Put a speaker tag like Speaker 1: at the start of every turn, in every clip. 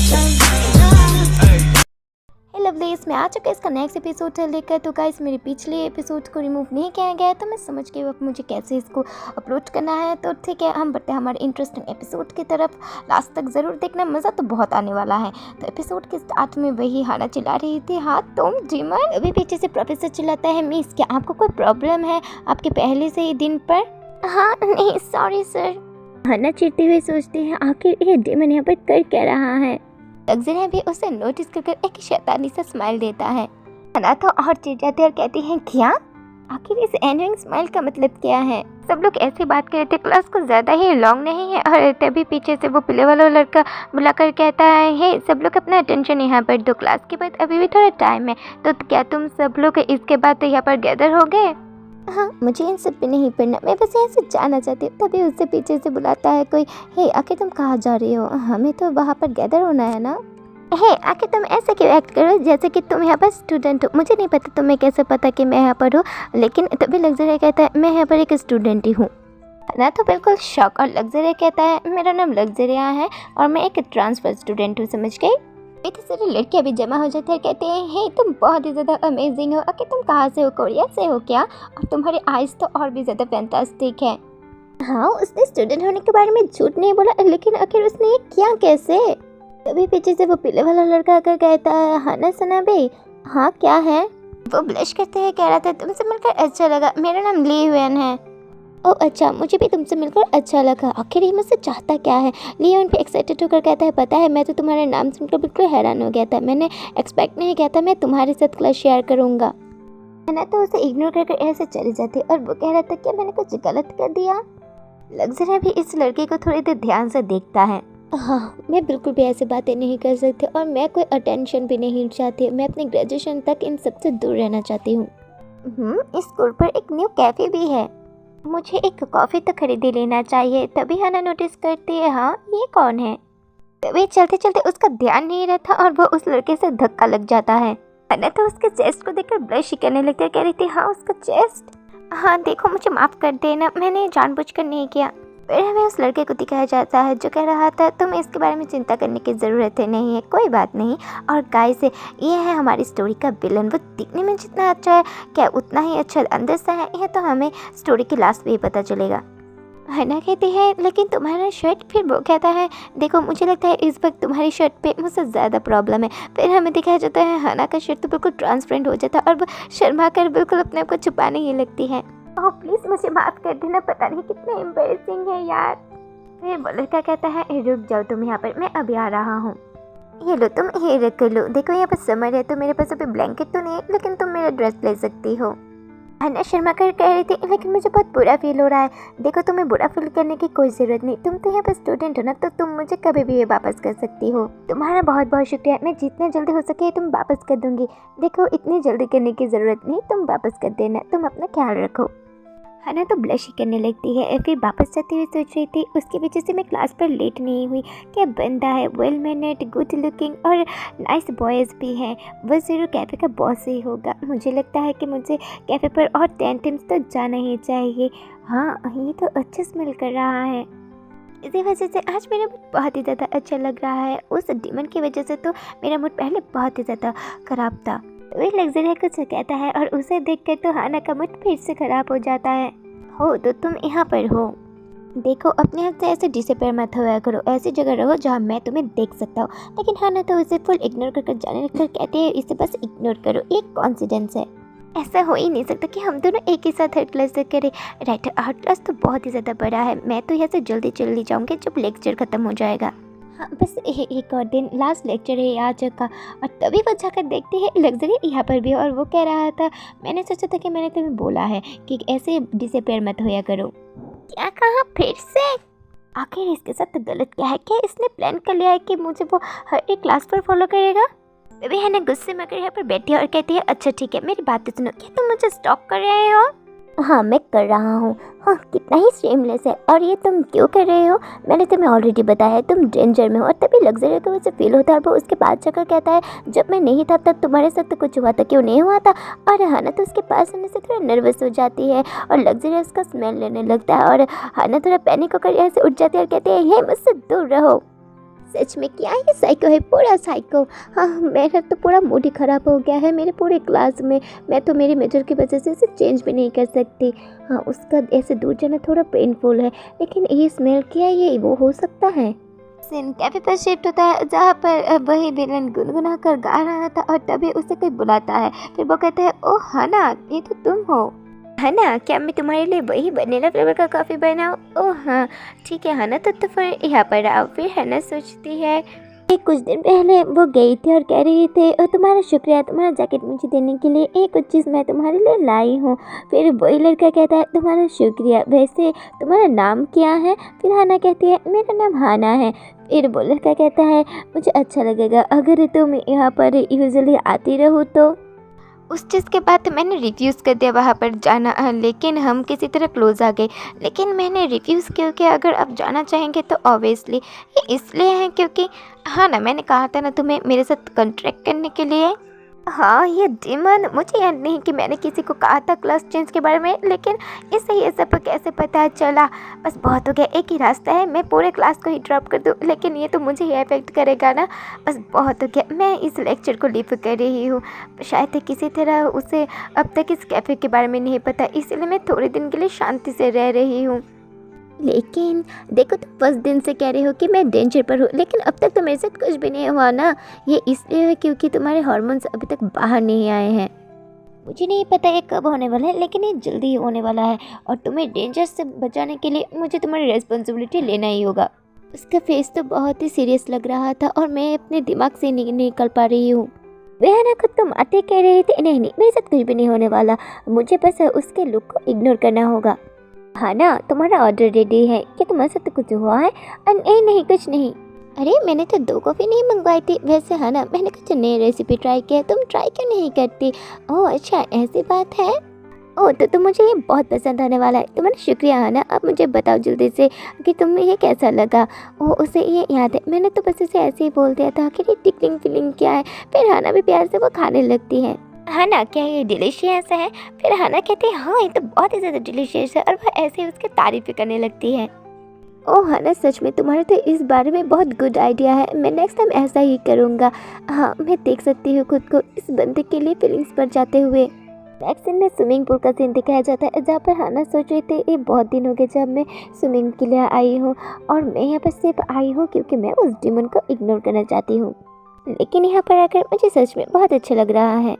Speaker 1: हे lovelies, मैं आ चुका इसका नेक्स्ट एपिसोड लेकर। तो गाइस, मेरे पिछले एपिसोड को रिमूव नहीं किया गया है, तो मैं समझ गई अब मुझे कैसे इसको अपलोड करना है। तो ठीक है, हम बढ़ते हैं हमारे इंटरेस्टिंग एपिसोड की तरफ। लास्ट तक ज़रूर देखना, मज़ा तो बहुत आने वाला है। तो एपिसोड के स्टार्ट में वही हाना चिल्ला रही थी, हाँ तुम जीमन। अभी पीछे से प्रोफेसर चिल्लाता है, मिस क्या आपको कोई प्रॉब्लम है आपके पहले से ही दिन पर? हाँ नहीं सॉरी सर। हाना चिढ़ती हुई सोचती है, आखिर ये डेमन यहाँ पर कर क्या रहा है। लग्जरिया भी उसे नोटिस कर एक शैतानी सा स्माइल देता है। हना तो और चिढ़ जाती है और कहती है, क्या आखिर इस एनोइंग स्माइल का मतलब क्या है? सब लोग ऐसी बात कर रहे थे, क्लास को ज़्यादा ही लॉन्ग नहीं है। और तभी पीछे से वो पीले वाला लड़का बुलाकर कहता है, हे सब लोग अपना अटेंशन यहाँ पर दो, क्लास के बाद अभी भी थोड़ा टाइम है। तो क्या तुम सब लोग इसके बाद यहाँ पर गैदर हो गए? हाँ मुझे इन सब पे नहीं पढ़ना, मैं बस यहाँ से जाना चाहती हूँ। तभी उससे पीछे से बुलाता है कोई, हे आखिर तुम कहाँ जा रही हो? हमें तो वहाँ पर गैदर होना है ना। हे आखिर तुम ऐसे क्यों एक्ट करो जैसे कि तुम यहाँ पर स्टूडेंट हो? मुझे नहीं पता, तुम्हें कैसे पता कि मैं यहाँ पर हूँ? लेकिन तभी लग्जरिया कहता है, मैं यहाँ पर एक स्टूडेंट ही हूँ। ना तो बिल्कुल शॉक। और लग्जरिया कहता है, मेरा नाम लग्जरिया है और मैं एक ट्रांसफर स्टूडेंट हूँ, समझ गई? इतनी सारी लड़कियां भी जमा हो जाती है, कहते हैं, हे तुम बहुत ही ज़्यादा अमेजिंग हो। आखिर तुम कहाँ से हो? कोरिया से हो क्या? और तुम्हारी आइज़ तो और भी ज़्यादा फैंटास्टिक है। हाँ उसने स्टूडेंट होने के बारे में झूठ नहीं बोला, लेकिन आखिर उसने ये किया कैसे? तभी पीछे से वो पीले वाला लड़का आकर कहता है, हाना सना बे, हाँ क्या है? वो ब्लश करते हुए कह रहा था, तुमसे मिलकर अच्छा लगा, मेरा नाम ली हुएन है। ओह अच्छा, मुझे भी तुमसे मिलकर अच्छा लगा। आखिर ये मुझसे चाहता क्या है? लियोन पे एक्साइटेड होकर कहता है, पता है मैं तो तुम्हारे नाम सुनकर बिल्कुल हैरान हो गया था। मैंने एक्सपेक्ट नहीं किया था मैं तुम्हारे साथ क्लास शेयर करूँगा। मैंने तो उसे इग्नोर करके ऐसे चली जाती और वो कह रहा था, क्या मैंने कुछ गलत कर दिया? लग्जरिया भी इस लड़के को थोड़ी देर ध्यान से देखता है। हाँ मैं बिल्कुल भी ऐसी बातें नहीं कर सकती और मैं कोई अटेंशन भी नहीं चाहती। मैं अपनी ग्रेजुएशन तक इन सबसे दूर रहना चाहती हूँ। इस स्कूल पर एक न्यू कैफ़े भी है, मुझे एक कॉफ़ी तो खरीद ही लेना चाहिए। तभी हना नोटिस करती है, हाँ ये कौन है? तभी चलते चलते उसका ध्यान नहीं रहता और वो उस लड़के से धक्का लग जाता है। हना तो उसके चेस्ट को देखकर ब्लश करने लगती है, कह रही थी, हाँ उसका चेस्ट, हाँ देखो मुझे माफ़ कर देना, मैंने जानबूझकर नहीं किया। फिर हमें उस लड़के को दिखाया जाता है जो कह रहा था, तुम्हें इसके बारे में चिंता करने की ज़रूरत नहीं है, कोई बात नहीं। और गाइस ये है हमारी स्टोरी का विलन। वो दिखने में जितना अच्छा है क्या उतना ही अच्छा अंदर से है, यह तो हमें स्टोरी के लास्ट में ही पता चलेगा। हना कहती है, लेकिन तुम्हारा शर्ट? फिर वो कहता है, देखो मुझे लगता है इस वक्त तुम्हारी शर्ट पे मुझसे ज़्यादा प्रॉब्लम है। फिर हमें दिखाया जाता है हना का शर्ट तो बिल्कुल ट्रांसपेरेंट हो जाता है और वो शर्मा कर बिल्कुल अपने आप को छुपाने ही लगती है। ओह प्लीज़ मुझे माफ़ कर देना, पता नहीं कितना एम्बैरेसिंग है यार। फिर वो लड़का कहता है, रुक जाओ तुम यहाँ पर, मैं अभी आ रहा हूँ। ये लो तुम ये रख लो, देखो यहाँ पर समर है तो मेरे पास अभी ब्लैंकेट तो नहीं है, लेकिन तुम मेरा ड्रेस ले सकती हो। हना शर्मा कर कह रही थी, लेकिन मुझे बहुत बुरा फील हो रहा है। देखो तुम्हें बुरा फील करने की कोई ज़रूरत नहीं, तुम तो यहाँ पर स्टूडेंट हो ना, तो तुम मुझे कभी भी ये वापस कर सकती हो। तुम्हारा बहुत बहुत शुक्रिया, मैं जितना जल्दी हो सके तुम वापस कर दूंगी। देखो इतनी जल्दी करने की ज़रूरत नहीं, तुम वापस कर देना, तुम अपना ख्याल रखो। हना तो ब्लश ही करने लगती है। फिर वापस जाते हुए सोच रही थी, उसकी वजह से मैं क्लास पर लेट नहीं हुई। क्या बंदा है, वेल मैनर्ड, गुड लुकिंग और नाइस बॉयज़ भी हैं। वो ज़रूर कैफ़े का बॉस ही होगा। मुझे लगता है कि मुझे कैफ़े पर और 10 टाइम्स तो जाना ही चाहिए। हाँ ये तो अच्छा स्मेल कर रहा है। इसी वजह से आज मेरा मूड बहुत ही ज़्यादा अच्छा लग रहा है। उस डीमन की वजह से तो मेरा मूड पहले बहुत ही ज़्यादा ख़राब था। वही लग्जरिया कुछ कहता है और उसे देखकर तो हाना का मूड फिर से ख़राब हो जाता है। हो तो तुम यहाँ पर हो, देखो अपने आप से ऐसे डिसअपीयर मत होया करो, ऐसी जगह रहो जहाँ मैं तुम्हें देख सकता हूँ। लेकिन हाना तो उसे फुल इग्नोर कर जाने लगकर कहते हैं, इसे बस इग्नोर करो, एक कॉन्सिडेंस है। ऐसा हो ही नहीं सकता कि हम दोनों एक ही साथ थर्ड क्लास से करें। राइट, थर्ड क्लास तो बहुत ही ज़्यादा बड़ा है, मैं तो यहाँ से जल्दी चली जाऊँगी जब लेक्चर ख़त्म हो जाएगा। हाँ बस एक और दिन, लास्ट लेक्चर है आज का। और तभी वो जाकर देखती है लग्जरिया यहाँ पर भी, और वो कह रहा था, मैंने सोचा था कि मैंने तुम्हें बोला है कि ऐसे डिसअपीयर मत होया करो। क्या कहा फिर से? आखिर इसके साथ तो गलत क्या है? क्या इसने प्लान कर लिया है कि मुझे वो हर एक क्लास पर फॉलो करेगा? तभी है ना गुस्से में यहाँ पर बैठी है और कहती है, अच्छा ठीक है मेरी बात सुनो, क्या तुम मुझे स्टॉक कर रहे हो? हाँ मैं कर रहा हूँ। हाँ कितना ही शेमलेस है। और ये तुम क्यों कर रहे हो? मैंने तुम्हें ऑलरेडी बताया है तुम डेंजर में हो। और तभी लग्जरिया को मुझे फील होता है और वो उसके पास जाकर कहता है, जब मैं नहीं था तब तुम्हारे साथ तो कुछ हुआ था, क्यों नहीं हुआ था? और हाना तो उसके पास आने से थोड़ा नर्वस हो जाती है और लग्जरिया उसका स्मेल लेने लगता है और हाना थोड़ा पैनिक होकर यहाँ से उठ जाती है और कहती है, ये मुझसे दूर रहो। सच में क्या ये साइको है, पूरा साइको। हाँ, मेरा तो पूरा मूड ही ख़राब हो गया है मेरे पूरे क्लास में। मैं तो मेरे मेजर की वजह से इसे चेंज भी नहीं कर सकती। हाँ, उसका ऐसे दूर जाना थोड़ा पेनफुल है, लेकिन ये स्मेल क्या है, ये वो हो सकता है। सीन कैफे पर शिफ्ट होता है जहाँ पर वही विलन गुनगुना कर गा रहा था और तभी उसे कोई बुलाता है। फिर वो कहता है, ओह हना, ये तो तुम हो। हना, क्या मैं तुम्हारे लिए वही वनीला फ्लेवर का कॉफ़ी बनाऊँ? ओह हाँ ठीक है हना, तो फिर यहाँ पर आओ। फिर हना सोचती है कि कुछ दिन पहले वो गई थी और कह रही थी, तुम्हारा शुक्रिया तुम्हारा जैकेट मुझे देने के लिए, एक कुछ चीज़ मैं तुम्हारे लिए लाई हूँ। फिर वही लड़का कहता है, तुम्हारा शुक्रिया, वैसे तुम्हारा नाम क्या है? फिर हना कहती है, मेरा नाम हाना है। फिर वो लड़का कहता है, मुझे अच्छा लगेगा अगर तुम यहाँ पर यूजुअली आती रहो तो। उस चीज़ के बाद मैंने रिफ्यूज़ कर दिया वहाँ पर जाना, लेकिन हम किसी तरह क्लोज आ गए। लेकिन मैंने रिफ्यूज़ क्योंकि अगर आप जाना चाहेंगे तो ऑब्वियसली ये इसलिए है क्योंकि हाँ ना, मैंने कहा था ना तुम्हें मेरे साथ कॉन्ट्रैक्ट करने के लिए। हाँ, ये डीमन, मुझे याद नहीं कि मैंने किसी को कहा था क्लास चेंज के बारे में, लेकिन इसे ये सब कैसे पता चला? बस बहुत हो गया, एक ही रास्ता है, मैं पूरे क्लास को ही ड्रॉप कर दूँ, लेकिन ये तो मुझे ही अफेक्ट करेगा ना। बस बहुत हो गया, मैं इस लेक्चर को लीव कर रही हूँ। शायद किसी तरह उसे अब तक इस कैफ़े के बारे में नहीं पता, इसलिए मैं थोड़े दिन के लिए शांति से रह रही हूँ। लेकिन देखो, तुम फर्स्ट दिन से कह रहे हो कि मैं डेंजर पर हूँ, लेकिन अब तक तो मेरे साथ कुछ भी नहीं हुआ ना। ये इसलिए है क्योंकि तुम्हारे हार्मोन्स अभी तक बाहर नहीं आए हैं। मुझे नहीं पता ये कब होने वाला है, लेकिन ये जल्दी ही होने वाला है और तुम्हें डेंजर से बचाने के लिए मुझे तुम्हारी रेस्पॉन्सिबिलिटी लेना ही होगा। उसका फेस तो बहुत ही सीरियस लग रहा था और मैं अपने दिमाग से नहीं निकल पा रही हूँ। वह ना खुद तुम आते कह रहे थे, नहीं मेरे साथ कुछ भी नहीं होने वाला, मुझे बस उसके लुक को इग्नोर करना होगा। हाँ ना, तुम्हारा ऑर्डर रेडी है, क्या तुम्हारे साथ कुछ हुआ है? नहीं कुछ नहीं। अरे मैंने तो 2 कॉफ़ी नहीं मंगवाई थी। वैसे है ना, मैंने कुछ नई रेसिपी ट्राई किया, तुम ट्राई क्यों नहीं करती? ओह अच्छा, ऐसी बात है। ओह तो मुझे ये बहुत पसंद आने वाला है। तुम्हारा शुक्रिया है ना। अब मुझे बताओ जल्दी से कि तुम्हें ये कैसा लगा। ओह उसे ये याद है, मैंने तो बस उसे ऐसे ही बोल दिया था कि ये टिकलिंग फीलिंग क्या है। फिर हाना भी प्यार से वो खाने लगती है। हाना, क्या ये डिलीशियस है? फिर हाना कहती है, हाँ ये तो बहुत ही ज़्यादा डिलीशियस है, और वह ऐसे ही उसकी तारीफ़ करने लगती है। ओह हाना, सच में तुम्हारे तो इस बारे में बहुत गुड आइडिया है, मैं नेक्स्ट टाइम ऐसा ही करूँगा। हाँ, मैं देख सकती हूँ खुद को इस बंदे के लिए फीलिंग्स पर जाते हुए। नेक्स्ट सीन में स्विमिंग पूल का सीन दिखाया जाता है, जहाँ पर हाना सोच रही थी, ये बहुत दिन हो गए जब मैं स्विमिंग के लिए आई हूँ और मैं यहाँ पर सिर्फ आई हूँ क्योंकि मैं उस डिमन को इग्नोर करना चाहती हूँ। लेकिन यहाँ पर आकर मुझे सच में बहुत अच्छा लग रहा है।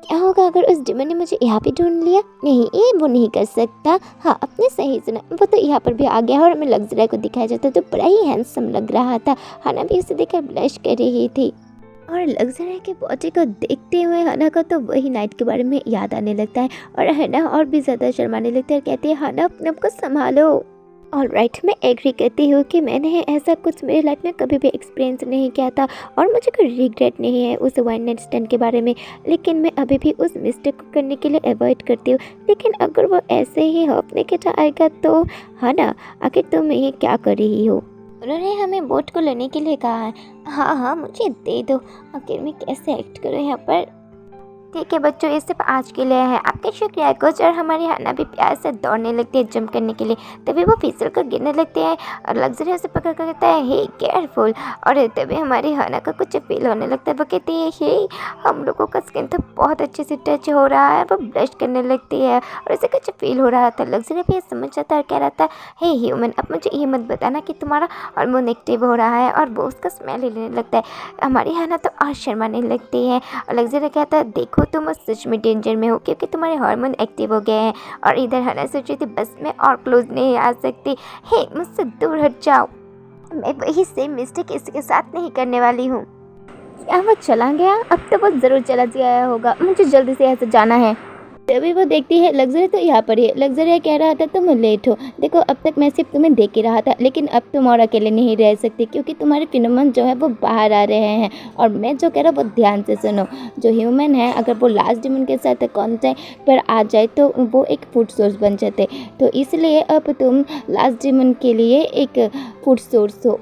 Speaker 1: क्या होगा अगर उस डिमन ने मुझे यहाँ पे ढूंढ लिया? नहीं, ये वो नहीं कर सकता। हाँ, आपने सही सुना, वो तो यहाँ पर भी आ गया और हमें लग्जरा को दिखाया जाता तो बड़ा ही हैंडसम लग रहा था। हाना भी उसे देखकर ब्लश कर रही थी और लग्जरा के बॉडी को देखते हुए हाना को तो वही नाइट के बारे में याद आने लगता है और हाना और भी ज़्यादा शर्माने लगती है और कहती है, हाना अपने आप को संभालो। ऑलराइट, मैं एग्री करती हूँ कि मैंने ऐसा कुछ मेरी लाइफ में कभी भी एक्सपीरियंस नहीं किया था और मुझे कोई रिग्रेट नहीं है उस वन नाइट स्टैंड के बारे में, लेकिन मैं अभी भी उस मिस्टेक को करने के लिए अवॉइड करती हूँ। लेकिन अगर वो ऐसे ही हौफने के आएगा तो हाँ ना, आखिर तुम ये क्या कर रही हो? उन्होंने हमें बोट को लेने के लिए कहा है। हाँ मुझे दे दो, आखिर मैं कैसे एक्ट करूँ यहाँ पर? ठीक है बच्चों, ये सिर्फ आज के लिए है। आपका शुक्रिया कोच। और हमारी हाना भी प्यार से दौड़ने लगती है जंप करने के लिए, तभी वो फिसल कर गिरने लगते हैं और लग्जरी उसे पकड़ कर कहता है, हे केयरफुल। और तभी हमारी हाना का कुछ फील होने लगता है, वो कहती है, हे हम लोगों का स्किन तो बहुत अच्छे से टच हो रहा है। वो ब्लश करने लगती है और उसे कुछ फील हो रहा था। लग्जरी भी समझ जाता है और कह रहा था, हे ह्यूमन, अब मुझे ये मत बताना कि तुम्हारा हार्मोन एक्टिव हो रहा है, और वो उसका स्मेल ही लेने लगता है। हमारी हाना तो और शर्माने लगती है और लग्जरी कहता है, देखो तुम सच में डेंजर में हो क्योंकि तुम्हारे हार्मोन एक्टिव हो गए हैं। और इधर हाना सोच रही थी, बस मैं और क्लोज नहीं आ सकती, हे मुझसे दूर हट जाओ, मैं वही सेम मिस्टेक इसके साथ नहीं करने वाली हूँ। क्या वो चला गया? अब तो वो ज़रूर चला गया होगा, मुझे जल्दी से यहाँ से जाना है। तभी वो देखती है लग्जरी तो यहाँ पर ही है। लग्जरी कह रहा था, तुम लेट हो, देखो अब तक मैं सिर्फ तुम्हें देख ही रहा था, लेकिन अब तुम और अकेले नहीं रह सकते क्योंकि तुम्हारे फिनोमेन जो है वो बाहर आ रहे हैं। और मैं जो कह रहा हूँ वो ध्यान से सुनो, जो ह्यूमन है अगर वो लास्ट डिमन के साथ कांटेक्ट पर आ जाए तो वो एक फूड सोर्स बन जाते, तो इसलिए अब तुम लास्ट डिमन के लिए एक फूड सोर्स हो।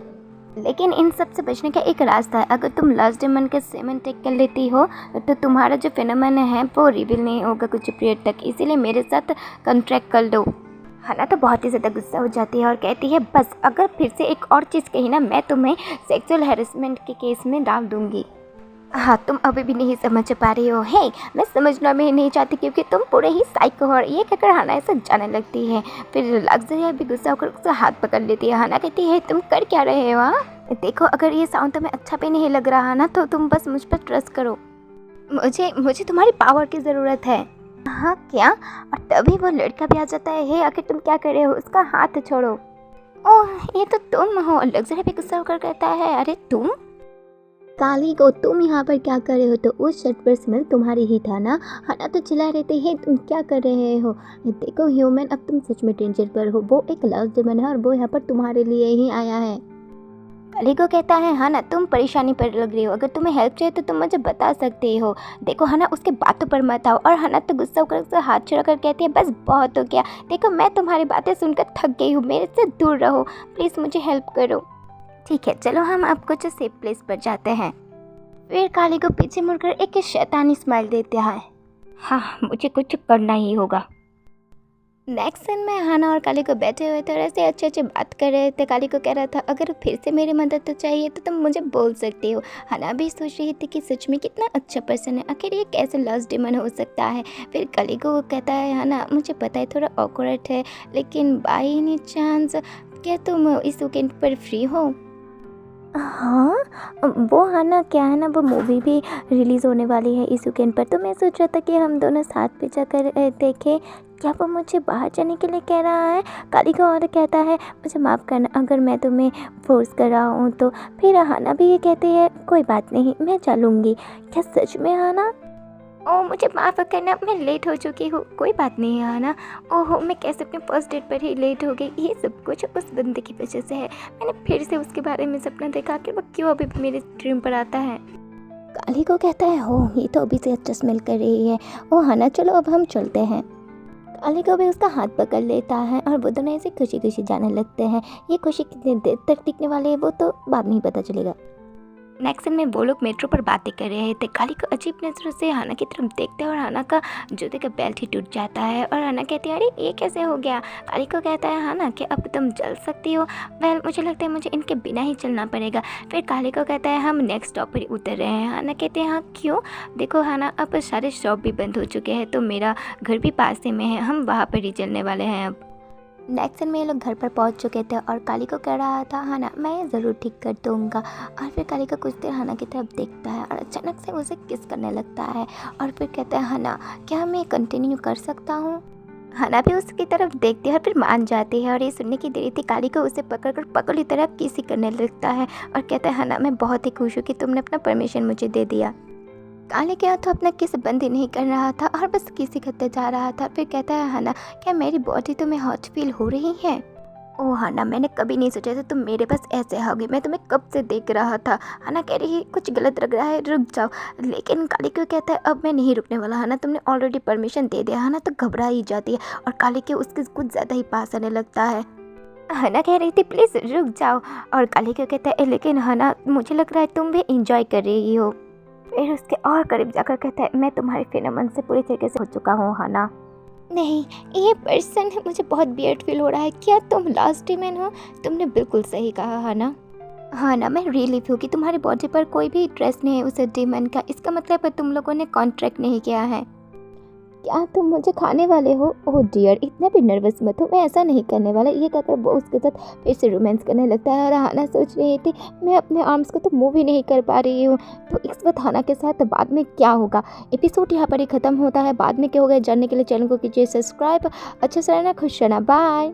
Speaker 1: लेकिन इन सब से बचने का एक रास्ता है, अगर तुम लास्ट डिमन के सेमन टेक कर लेती हो तो तुम्हारा जो फिनोमेन है वो रिवील नहीं होगा कुछ पीरियड तक, इसीलिए मेरे साथ कॉन्ट्रैक्ट कर लो। हना तो बहुत ही ज़्यादा गुस्सा हो जाती है और कहती है बस अगर फिर से एक और चीज़ कही ना मैं तुम्हें सेक्सुअल हैरेसमेंट के केस में डाल दूँगी। हाँ तुम अभी भी नहीं समझ पा रही हो। हे मैं समझना भी नहीं चाहती क्योंकि तुम पूरे ही साइको हो। ये कहकर हना ऐसे जाने लगती है। फिर लग्जरिया भी गुस्सा होकर उसका हाथ पकड़ लेती है। हना कहती है तुम कर क्या रहे हो? देखो अगर ये साउंड तुम्हें अच्छा भी नहीं लग रहा ना तो तुम बस मुझ पर ट्रस्ट करो। मुझे तुम्हारी पावर की ज़रूरत है। हाँ क्या? और तभी वो लड़का भी आ जाता है। हे आखिर तुम क्या कर रहे हो? उसका हाथ छोड़ो। ओह ये तो तुम हो। लग्जरी भी गुस्सा होकर कहता है अरे तुम काली को तुम यहाँ पर क्या कर रहे हो? तो उस शर्ट पर स्मेल तुम्हारी ही था ना? हना तो चिल्ला रहते हैं तुम क्या कर रहे हो? देखो ह्यूमन अब तुम सच में डेंजर पर हो। वो एक लास्ट डेमन है और वो यहाँ पर तुम्हारे लिए ही आया है। काली को कहता है हना तुम परेशानी पर लग रही हो। अगर तुम्हें हेल्प चाहिए तो तुम मुझे बता सकते हो। देखो हना उसके बातों पर मत आओ। और हना तो गुस्सा होकर उसका हाथ छुड़ाकर कहती है बस बहुत हो गया। देखो मैं तुम्हारी बातें सुनकर थक गई हूँ। मेरे से दूर रहो प्लीज़, मुझे हेल्प करो। ठीक है चलो हम अब कुछ सेफ प्लेस पर जाते हैं। फिर काली को पीछे मुड़कर एक शैतानी स्माइल देता है। हाँ मुझे कुछ करना ही होगा। नेक्स्ट सीन में हना और काली को बैठे हुए थे और ऐसे अच्छे बात कर रहे थे। काली को कह रहा था अगर फिर से मेरी मदद चाहिए तो तुम मुझे बोल सकते हो। हना भी सोच रही थी कि सच में कितना अच्छा पर्सन है, आखिर ये कैसे लास्ट डेमन हो सकता है। फिर काली को वो कहता है हना मुझे पता है थोड़ा ऑकवर्ड है लेकिन बाय एनी चांस क्या तुम इस वीकेंड पर फ्री हो? हाँ वो हना क्या है ना वो मूवी भी रिलीज़ होने वाली है इस वीकेंड पर, तो मैं सोच रहा था कि हम दोनों साथ पे जाकर देखें। क्या वो मुझे बाहर जाने के लिए कह रहा है? काली को और कहता है मुझे माफ़ करना अगर मैं तुम्हें फोर्स कर रहा हूँ तो। फिर हना भी ये कहती है कोई बात नहीं मैं चलूँगी। क्या सच में हना? ओह मुझे माफ़ करना मैं लेट हो चुकी हूँ। कोई बात नहीं है ना। ओहो मैं कैसे अपने फर्स्ट डेट पर ही लेट हो गई। ये सब कुछ उस बंदे की वजह से है। मैंने फिर से उसके बारे में सपना देखा कि वो क्यों अभी भी मेरे ड्रीम पर आता है। काली को कहता है हो ये तो अभी से अच्छा स्मेल कर रही है। ओ हना चलो अब हम चलते हैं। काली को भी उसका हाथ पकड़ लेता है और वो दोनों ऐसे खुशी खुशी जाने लगते हैं। ये खुशी कितनी देर तक टिकने वाली है वो तो बाद में ही पता चलेगा। नेक्स्ट में वो लोग मेट्रो पर बातें कर रहे थे। काली को अजीब नज़रों से हना की तरफ देखते हैं और हना का जूते का बेल्ट ही टूट जाता है और हना कहती है अरे ये कैसे हो गया? काली को कहता है हना कि अब तुम चल सकती हो। वेल मुझे लगता है मुझे इनके बिना ही चलना पड़ेगा। फिर काली को कहता है हम नेक्स्ट स्टॉप पर उतर रहे हैं। हना कहते हैं हाँ क्यों? देखो हना अब सारे शॉप भी बंद हो चुके हैं तो मेरा घर भी पास ही में है, हम वहाँ पर ही चलने वाले हैं अब। नेक्स्ट दिन में ये लोग घर पर पहुंच चुके थे और काली को कह रहा था हना मैं ये ज़रूर ठीक कर दूंगा। और फिर काली का कुछ देर हना की तरफ देखता है और अचानक से उसे किस करने लगता है और फिर कहता है हना क्या मैं कंटिन्यू कर सकता हूँ? हना भी उसकी तरफ देखती है और फिर मान जाती है और ये सुनने की देरी थी। काली को उसे पकड़कर पगली तरह किसी करने लगता है और कहता है हना मैं बहुत ही खुश हूँ कि तुमने अपना परमिशन मुझे दे दिया। काली क्या तो अपना किस बंद ही नहीं कर रहा था और बस किसी करते जा रहा था। फिर कहता है हना क्या मेरी बॉडी तुम्हें हॉट फील हो रही है? ओह हना मैंने कभी नहीं सोचा था तुम मेरे पास ऐसे होगी, मैं तुम्हें कब से देख रहा था। हना कह रही कुछ गलत लग रहा है रुक जाओ, लेकिन काली क्यों कहता है अब मैं नहीं रुकने वाला। हना तुमने ऑलरेडी परमिशन दे दिया। हना तो घबरा ही जाती है और काली के उसके कुछ ज़्यादा ही पास आने लगता है। हना कह रही थी प्लीज़ रुक जाओ और काली क्यों कहता है लेकिन हना मुझे लग रहा है तुम भी इंजॉय कर रही हो। फिर उसके और करीब जाकर कहता है मैं तुम्हारे फेनोमेन से पूरी तरीके से हो चुका हूँ हना। नहीं ये पर्सन मुझे बहुत वियर्ड फील हो रहा है। क्या तुम लास्ट डेमन हो? तुमने बिल्कुल सही कहा हना। हाँ ना मैं रिलीव हूँ कि तुम्हारी बॉडी पर कोई भी ट्रेस नहीं है उस डेमन का। इसका मतलब है तुम लोगों ने कॉन्ट्रैक्ट नहीं किया है। क्या तुम मुझे खाने वाले हो? ओह डियर इतना भी नर्वस मत हो, मैं ऐसा नहीं करने वाला। ये कहकर वो उसके साथ फिर से रोमांस करने लगता है और हना सोच रही थी मैं अपने आर्म्स को तो मूव ही नहीं कर पा रही हूँ। तो इस वक्त हना के साथ बाद में क्या होगा? एपिसोड यहाँ पर ही ख़त्म होता है। बाद में क्या होगा जानने के लिए चैनल को कीजिए सब्सक्राइब। अच्छा से रहना, खुश रहना, बाय।